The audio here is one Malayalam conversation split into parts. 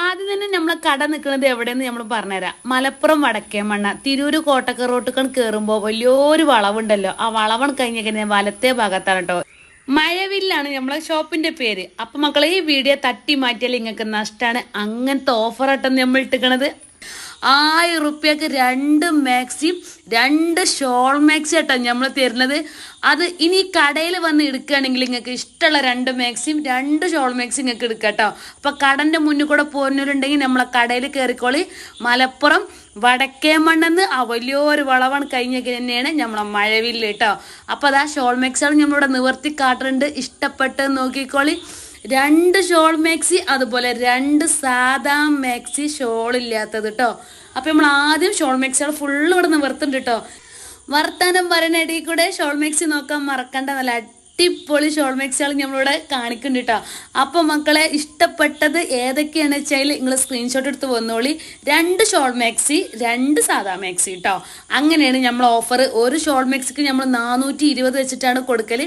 ആദ്യം തന്നെ നമ്മളെ കട നിൽക്കുന്നത് എവിടെയെന്ന് നമ്മൾ പറഞ്ഞുതരാം. മലപ്പുറം വടക്കേമണ്ണ തിരൂര് കോട്ടക്ക റോട്ടുകൾ കയറുമ്പോൾ വലിയൊരു വളവുണ്ടല്ലോ, ആ വളവൺ കഴിഞ്ഞ വലത്തെ ഭാഗത്താണ് കേട്ടോ. മഴവില്ലാണ് നമ്മളെ ഷോപ്പിന്റെ പേര്. അപ്പൊ മക്കളെ, ഈ വീഡിയോ തട്ടി മാറ്റിയാൽ നിങ്ങൾക്ക് നഷ്ടമാണ്. അങ്ങനത്തെ ഓഫറായിട്ടാണ് നമ്മൾ ഇട്ടിക്കണത്. 1000 റുപ്യക്ക് 2 മാക്സിയും 2 ഷോൾ മാക്സി ആട്ടോ നമ്മൾ തരുന്നത്. അത് ഇനി കടയിൽ വന്ന് എടുക്കുകയാണെങ്കിൽ നിങ്ങൾക്ക് ഇഷ്ടമുള്ള 2 മാക്സിയും 2 ഷോൾ മാക്സി നിങ്ങൾക്ക് എടുക്കാം കേട്ടോ. അപ്പൊ കടന്റെ മുന്നിൽ കൂടെ പോകുന്നവരുണ്ടെങ്കിൽ നമ്മളെ കടയിൽ കയറിക്കോളി. മലപ്പുറം വടക്കേമണ്ണെന്ന് ആ വലിയൊരു വളവാണ് കഴിഞ്ഞൊക്കെ തന്നെയാണ് നമ്മളെ മഴവില്ല് കേട്ടോ. അപ്പൊ അതാ ഷോൾ മാക്സിയാണ് നമ്മളിവിടെ നിവർത്തി കാട്ടുന്നുണ്ട്. ഇഷ്ടപ്പെട്ട് നോക്കിക്കോളി. 2 ഷോൾ മാക്സി, അതുപോലെ 2 സാധാ മാക്സി ഷോൾ ഇല്ലാത്തത് കേട്ടോ. അപ്പൊ നമ്മൾ ആദ്യം ഷോൾ മാക്സികൾ ഫുള്ള് ഇവിടെ നിവർത്തുന്നുണ്ട് കേട്ടോ. വർത്താനം പറയുന്ന ഇടയിൽ കൂടെ ഷോൾ മാക്സി നോക്കാൻ മറക്കണ്ട. നല്ല അടിപൊളി ഷോൾ മാക്സികൾ നമ്മളിവിടെ കാണിക്കുന്നുണ്ട് കേട്ടോ. അപ്പൊ മക്കളെ, ഇഷ്ടപ്പെട്ടത് ഏതൊക്കെയാണെന്ന് വെച്ചാൽ നിങ്ങൾ സ്ക്രീൻഷോട്ട് എടുത്ത് വന്നോളി. 2 ഷോൾ മാക്സി 2 സാധാ മാക്സി കേട്ടോ. അങ്ങനെയാണ് നമ്മൾ ഓഫർ. ഒരു ഷോൾ മാക്സിക്ക് നമ്മൾ 420 വെച്ചിട്ടാണ് കൊടുക്കല്.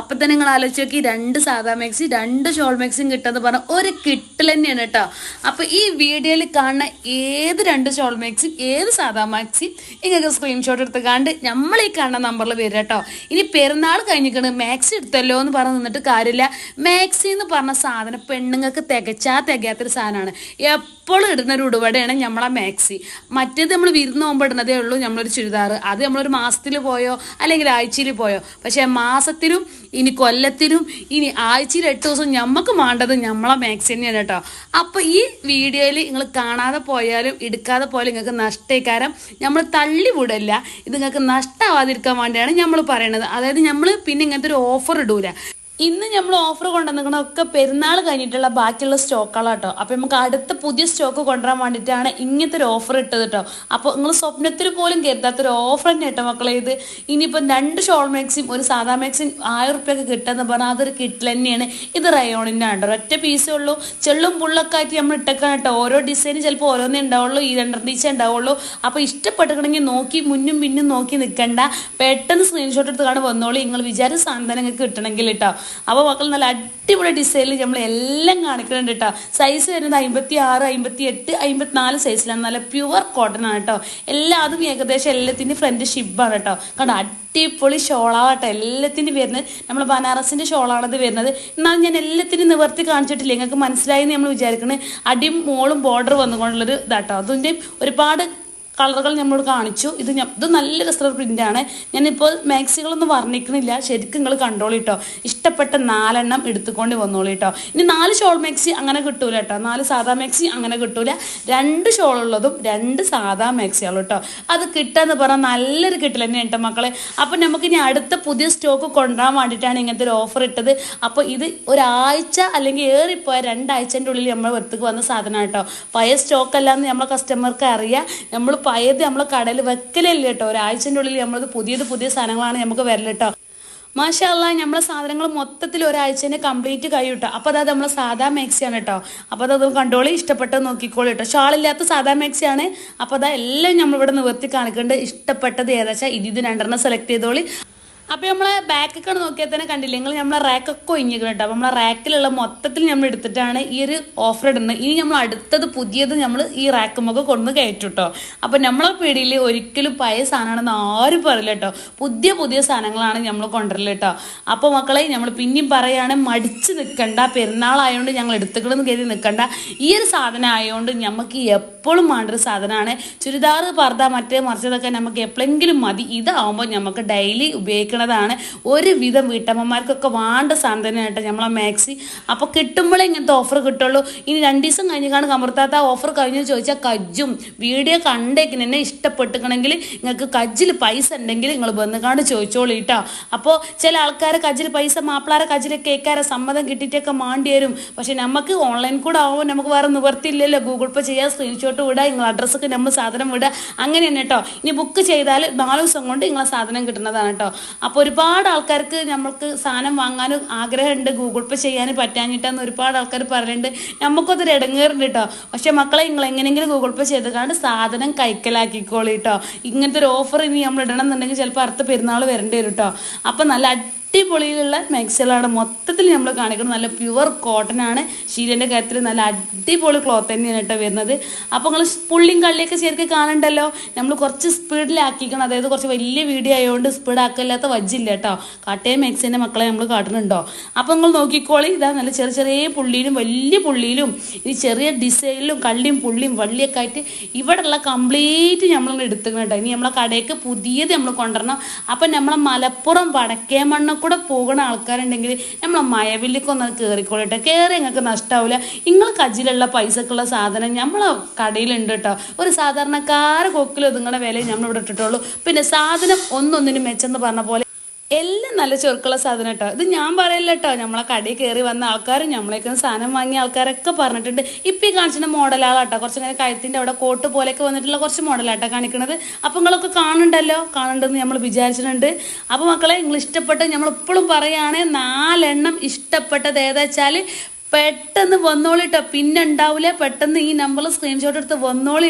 അപ്പൊ തന്നെ നിങ്ങൾ ആലോചിച്ച് നോക്കി, 2 സാധാ മാക്സി 2 ഷോൾ മാക്സിയും കിട്ടുമെന്ന് പറഞ്ഞാൽ ഒരു കിട്ടൽ തന്നെയാണ് കേട്ടോ. അപ്പൊ ഈ വീഡിയോയിൽ കാണുന്ന ഏത് 2 ഷോൾ മാക്സി ഏത് സാധാ മാക്സി നിങ്ങൾക്ക് സ്ക്രീൻഷോട്ട് എടുത്ത് കണ്ട് നമ്മൾ ഈ കാണുന്ന നമ്പറിൽ വരും കേട്ടോ. ഇനി പെരുന്നാൾ കഴിഞ്ഞിരിക്കണ് മാക്സി എടുത്തല്ലോ എന്ന് പറഞ്ഞ് നിന്നിട്ട് കാര്യമില്ല. മാക്സി എന്ന് പറഞ്ഞ സാധനം പെണ്ണുങ്ങൾക്ക് തികയാത്തൊരു സാധനമാണ്. എപ്പോഴും ഇടുന്ന ഒരു ഉടുവടയാണ് നമ്മളെ മാക്സി. മറ്റേത് നമ്മൾ വിരുന്ന് പോകുമ്പോൾ ഇടുന്നതേ ഉള്ളൂ നമ്മളൊരു ചുരിദാർ. അത് നമ്മളൊരു മാസത്തിൽ പോയോ അല്ലെങ്കിൽ ആഴ്ചയിൽ പോയോ. പക്ഷെ മാസത്തിലും ഇനി കൊല്ലത്തിലും ഇനി ആഴ്ചയിൽ 8 ദിവസം നമുക്ക് വേണ്ടത് നമ്മളെ മാക്സി തന്നെയാണ് കേട്ടോ. അപ്പൊ ഈ വീഡിയോയിൽ നിങ്ങൾ കാണാതെ പോയാലും എടുക്കാതെ പോയാലും നിങ്ങൾക്ക് നഷ്ടക്കാരം നമ്മൾ തള്ളി വിടില്ല. ഇത് നിങ്ങൾക്ക് നഷ്ടമാവാതിരിക്കാൻ വേണ്ടിയാണ് നമ്മൾ പറയണത്. അതായത് നമ്മൾ പിന്നെ ഇങ്ങനത്തെ ഒരു ഓഫർ ഇടൂല. ഇന്ന് നമ്മൾ ഓഫർ കൊണ്ടുവന്നിരിക്കണതൊക്കെ പെരുന്നാൾ കഴിഞ്ഞിട്ടുള്ള ബാക്കിയുള്ള സ്റ്റോക്കുകളാട്ടോ. അപ്പൊ നമുക്ക് അടുത്ത പുതിയ സ്റ്റോക്ക് കൊണ്ടുവരാൻ വേണ്ടിയിട്ടാണ് ഇങ്ങനത്തെ ഒരു ഓഫർ ഇട്ടത് കേട്ടോ. അപ്പോൾ നിങ്ങൾ സ്വപ്നത്തിൽ പോലും കരുതാത്തൊരു ഓഫർ തന്നെ കേട്ടോ മക്കളെ ഇത്. ഇനിയിപ്പോൾ 2 ഷോൾ മാക്സിയും ഒരു സാധാ മാക്സിയും 1000 റുപ്യക്ക് കിട്ടുമെന്ന് പറഞ്ഞാൽ അതൊരു കിട്ടിൽ തന്നെയാണ്. ഇത് റയോണിൻ്റെ ആണ്. ഒറ്റ പീസേ ഉള്ളൂ. ചെള്ളും പുള്ളൊക്കെ ആയിട്ട് നമ്മൾ ഇട്ടേക്കാൻ കേട്ടോ. ഓരോ ഡിസൈനും ചിലപ്പോൾ ഓരോന്നേ ഉണ്ടാവുള്ളൂ, ഈ 2 ടീച്ചേ ഉണ്ടാവുള്ളൂ. അപ്പോൾ ഇഷ്ടപ്പെട്ടിട്ടുണ്ടെങ്കിൽ നോക്കി മുന്നും പിന്നും നോക്കി നിൽക്കണ്ട, പെട്ടെന്ന് സ്ക്രീൻഷോട്ട് എടുത്ത് കാണാൻ വന്നോളൂ. നിങ്ങൾ വിചാരിച്ച സാധനം നിങ്ങൾക്ക് കിട്ടണമെങ്കിൽ കേട്ടോ. അപ്പോൾ മക്കൾ നല്ല അടിപൊളി ഡിസൈനിൽ നമ്മൾ എല്ലാം കാണിക്കുന്നുണ്ട് കേട്ടോ. സൈസ് വരുന്നത് 56, 58, 54 സൈസിലാണ്. നല്ല പ്യുവർ കോട്ടൺ ആണ് കേട്ടോ. അതും ഏകദേശം എല്ലാത്തിൻ്റെയും ഫ്രണ്ട് ഷിബാണ് കേട്ടോ. കണ്ടോ, അടിപൊളി ഷോളാവട്ടോ എല്ലാത്തിൻ്റെ വരുന്നത്. നമ്മൾ ബനാറസിൻ്റെ ഷോളാണത് വരുന്നത്. എന്നാൽ ഞാൻ എല്ലാത്തിനും നിവർത്തി കാണിച്ചിട്ടില്ല, നിങ്ങൾക്ക് മനസ്സിലായി നമ്മൾ വിചാരിക്കുന്നത്. അടിയും മോളും ബോർഡർ വന്നുകൊണ്ടുള്ളൊരു ഇതാട്ടോ. അതിൻ്റെ ഒരുപാട് കളറുകൾ നമ്മളോട് കാണിച്ചു. ഇത് നല്ല രസമുള്ള പ്രിൻ്റാണ്. ഞാനിപ്പോൾ മാക്സികളൊന്നും വർണ്ണിക്കണില്ല, ശരിക്കും നിങ്ങൾ കണ്ടോളൂ കേട്ടോ. ഇഷ്ടപ്പെട്ട 4 എണ്ണം എടുത്തുകൊണ്ട് വന്നോളൂ കേട്ടോ. ഇനി 4 ഷോൾ മാക്സി അങ്ങനെ കിട്ടൂല കേട്ടോ. 4 സാധാ മാക്സി അങ്ങനെ കിട്ടൂല. 2 ഷോൾ ഉള്ളതും 2 സാധാ മാക്സികളും കേട്ടോ. അത് കിട്ടാന്ന് പറഞ്ഞാൽ നല്ലൊരു കിട്ടൽ തന്നെ കേട്ടോ മക്കളെ. അപ്പം നമുക്ക് ഇനി അടുത്ത പുതിയ സ്റ്റോക്ക് കൊണ്ടുവരാൻ വേണ്ടിയിട്ടാണ് ഇങ്ങനത്തെ ഒരു ഓഫർ ഇട്ടത്. അപ്പോൾ ഇത് ഒരാഴ്ച അല്ലെങ്കിൽ ഏറിപ്പോയ 2 ആഴ്ചൻ്റെ ഉള്ളിൽ നമ്മൾ വെറുത്തേക്ക് വന്ന സാധനമാണ് കേട്ടോ. പഴയ സ്റ്റോക്ക് അല്ലാന്ന് നമ്മളെ കസ്റ്റമർക്ക് അറിയാം. നമ്മൾ പഴയത് നമ്മളെ കടയിൽ വെക്കലല്ലേ കേട്ടോ. ഒരാഴ്ചൻ്റെ ഉള്ളിൽ നമ്മളത് പുതിയ സാധനങ്ങളാണ് നമുക്ക് വരല് കേട്ടോ. മാഷാ അല്ലാ, നമ്മളെ സാധനങ്ങൾ മൊത്തത്തിൽ ഒരാഴ്ചേനെ കംപ്ലീറ്റ് കഴിയും കേട്ടോ. അപ്പോൾ അതായത് നമ്മളെ സാധാ മാക്സിയാണ് കേട്ടോ. അപ്പോൾ അത് കണ്ടോളി, ഇഷ്ടപ്പെട്ടത് നോക്കിക്കോളൂ കേട്ടോ. ഷാളില്ലാത്ത സാധാ മാക്സിയാണ്. അപ്പോൾ അതാ എല്ലാം നമ്മളിവിടെ നിവർത്തി കാണിക്കുന്നുണ്ട്. ഇഷ്ടപ്പെട്ടത് ഏതാച്ചാൽ ഇത് 2 സെലക്ട് ചെയ്തോളി. അപ്പോൾ നമ്മളെ ബാക്കൊക്കെ നോക്കിയാൽ തന്നെ കണ്ടില്ലേ നിങ്ങൾ, നമ്മളെ റാക്കൊക്കെ ഒഴിഞ്ഞിരിക്കണം കേട്ടോ. അപ്പോൾ നമ്മളെ റാക്കിലുള്ള മൊത്തത്തിൽ നമ്മൾ എടുത്തിട്ടാണ് ഈ ഒരു ഓഫർ ഇടുന്നത്. ഇനി നമ്മൾ അടുത്തത് പുതിയത് നമ്മൾ ഈ റാക്കുമൊക്കെ കൊണ്ടുവന്ന് കയറ്റും കേട്ടോ. അപ്പോൾ നമ്മളെ പീടിയിൽ ഒരിക്കലും പഴയ സാധനമാണെന്ന് ആരും പറയില്ല കേട്ടോ. പുതിയ സാധനങ്ങളാണ് നമ്മൾ കൊണ്ടുവരല് കേട്ടോ. അപ്പോൾ മക്കളെ, നമ്മൾ പിന്നെയും പറയുകയാണ്, മടിച്ച് നിൽക്കണ്ട. പെരുന്നാളായതുകൊണ്ട് ഞങ്ങൾ എടുത്തുകളെന്ന് കരുതി നിൽക്കണ്ട. ഈ ഒരു സാധനം ആയതുകൊണ്ട് നമുക്ക് എപ്പോഴും വേണ്ടൊരു സാധനമാണ്. ചുരിദാർ, പർദ്ദ, മറിച്ചതൊക്കെ നമുക്ക് എപ്പോഴെങ്കിലും മതി. ഇതാവുമ്പോൾ നമുക്ക് ഡെയിലി ഉപയോഗിക്കണം ാണ്. ഒരുവിധം വീട്ടമ്മമാർക്കൊക്കെ വേണ്ട സാധനമായിട്ട് നമ്മളെ മാക്സി. അപ്പോൾ കിട്ടുമ്പോഴേ ഇങ്ങനത്തെ ഓഫർ കിട്ടുള്ളൂ. ഇനി 2 ദിവസം കഴിഞ്ഞാണ് കമർത്താത്ത ഓഫർ കഴിഞ്ഞ് ചോദിച്ചാൽ കജ്ജും. വീഡിയോ കണ്ടേക്കിന് എന്നെ ഇഷ്ടപ്പെട്ടിക്കണമെങ്കിൽ നിങ്ങൾക്ക് കജ്ജിൽ പൈസ ഉണ്ടെങ്കിൽ നിങ്ങൾ വന്നുകാണ്ട് ചോദിച്ചോളൂ കേട്ടോ. അപ്പോൾ ചില ആൾക്കാരെ കജ്ജിൽ പൈസ, മാപ്പിളാരെ കജ്ജിൽ കേൾക്കാരെ സമ്മതം കിട്ടിയിട്ടൊക്കെ മാണ്ടി വരും. പക്ഷെ നമുക്ക് ഓൺലൈൻ കൂടെ ആവുമ്പോൾ നമുക്ക് വേറെ നിവർത്തിയില്ലല്ലോ. ഗൂഗിൾ പേ ചെയ്യുക, സ്ക്രീൻഷോട്ട് വിടുക, നിങ്ങളുടെ അഡ്രസ്സൊക്കെ നമ്മൾ സാധനം വിടുക, അങ്ങനെ തന്നെ കേട്ടോ. ഇനി ബുക്ക് ചെയ്താൽ 4 ദിവസം കൊണ്ട് നിങ്ങളെ സാധനം കിട്ടുന്നതാണ് കേട്ടോ. അപ്പോൾ ഒരുപാട് ആൾക്കാർക്ക് നമ്മൾക്ക് സാധനം വാങ്ങാനും ആഗ്രഹമുണ്ട്, ഗൂഗിൾ പേ ചെയ്യാൻ പറ്റാഞ്ഞിട്ടാന്ന് ഒരുപാട് ആൾക്കാർ പറയുന്നുണ്ട്. നമുക്കതൊരു ഇടങ്ങേറുണ്ട് കേട്ടോ. പക്ഷെ മക്കളെ, നിങ്ങൾ എങ്ങനെയെങ്കിലും ഗൂഗിൾ പേ ചെയ്തുകൊണ്ട് സാധനം കൈക്കലാക്കിക്കോളൂ കേട്ടോ. ഇങ്ങനത്തെ ഒരു ഓഫർ ഇനി നമ്മൾ ഇടണം എന്നുണ്ടെങ്കിൽ ചിലപ്പോൾ അടുത്ത പെരുന്നാൾ വരേണ്ടി വരും കേട്ടോ. അപ്പം നല്ല അടിപൊളിയിലുള്ള മാക്സികളാണ് മൊത്തത്തിൽ നമ്മൾ കാണിക്കുന്നത്. നല്ല പ്യുവർ കോട്ടൺ ആണ്. ശീലൻ്റെ കാര്യത്തിൽ നല്ല അടിപൊളി ക്ലോത്ത് തന്നെയാണ് കേട്ടോ വരുന്നത്. അപ്പോൾ നിങ്ങൾ പുള്ളിയും കള്ളിയൊക്കെ ശരിക്കും കാണണ്ടല്ലോ. നമ്മൾ കുറച്ച് സ്പീഡിലാക്കിക്കണം, അതായത് കുറച്ച് വലിയ വീഡിയോ ആയതുകൊണ്ട് സ്പീഡാക്കില്ലാത്ത വജ്ജില്ല കേട്ടോ. കാട്ടേ മാക്സിൻ്റെ മക്കളെ നമ്മൾ കാട്ടുന്നുണ്ടോ. അപ്പോൾ നിങ്ങൾ നോക്കിക്കോളി, ഇതാ നല്ല ചെറിയ ചെറിയ പുള്ളിയിലും വലിയ പുള്ളിയിലും ഈ ചെറിയ ഡിസൈനിലും കള്ളിയും പുള്ളിയും വള്ളിയൊക്കെ ആയിട്ട് ഇവിടെയുള്ള കംപ്ലീറ്റ് നമ്മൾ എടുത്തുക്കണം കേട്ടോ. ഇനി നമ്മളെ കടയ്ക്ക് പുതിയത് നമ്മൾ കൊണ്ടുവരണം. അപ്പം നമ്മളെ മലപ്പുറം വടക്കേമണ്ണ കൂടെ പോകുന്ന ആൾക്കാരുണ്ടെങ്കിൽ നമ്മളെ മഴവില്ലിക്കൊന്ന് കയറിക്കോളിട്ടോ. കയറി നിങ്ങൾക്ക് നഷ്ടാവില്ല. നിങ്ങൾ കജിലുള്ള പൈസക്കുള്ള സാധനം നമ്മളെ കടയിലുണ്ട് കേട്ടോ. ഒരു സാധാരണക്കാരെ കൊക്കിൽ ഒതുങ്ങുന്ന വിലയും നമ്മളിവിടെ ഇട്ടിട്ടുള്ളൂ. പിന്നെ സാധനം ഒന്നൊന്നിനും മെച്ചെന്ന് പറഞ്ഞ പോലെ എല്ലാം നല്ല ചൊറുക്കുള്ള സാധനം കേട്ടോ. ഇത് ഞാൻ പറയില്ല കേട്ടോ, നമ്മളെ കടയിൽ കയറി വന്ന ആൾക്കാരും നമ്മളേക്ക് സാധനം വാങ്ങിയ ആൾക്കാരൊക്കെ പറഞ്ഞിട്ടുണ്ട്. ഇപ്പം ഈ കാണിച്ചിട്ട് മോഡലാളാട്ടോ, കുറച്ചിങ്ങനെ കഴുത്തിൻ്റെ അവിടെ കോട്ട് പോലെയൊക്കെ വന്നിട്ടുള്ള കുറച്ച് മോഡലാട്ടോ കാണിക്കണത്. അപ്പം നിങ്ങളൊക്കെ കാണുന്നുണ്ടെന്ന് നമ്മൾ വിചാരിച്ചിട്ടുണ്ട്. അപ്പോൾ മക്കളെ, നിങ്ങൾ ഇഷ്ടപ്പെട്ട നമ്മളിപ്പോഴും പറയുകയാണ്, 4 എണ്ണം ഇഷ്ടപ്പെട്ടത് ഏതാ വെച്ചാൽ പെട്ടെന്ന് വന്നോളിട്ടോ. പിന്നെ ഉണ്ടാവില്ല, പെട്ടെന്ന് ഈ നമ്പറിൽ സ്ക്രീൻഷോട്ട് എടുത്ത് വന്നോളി.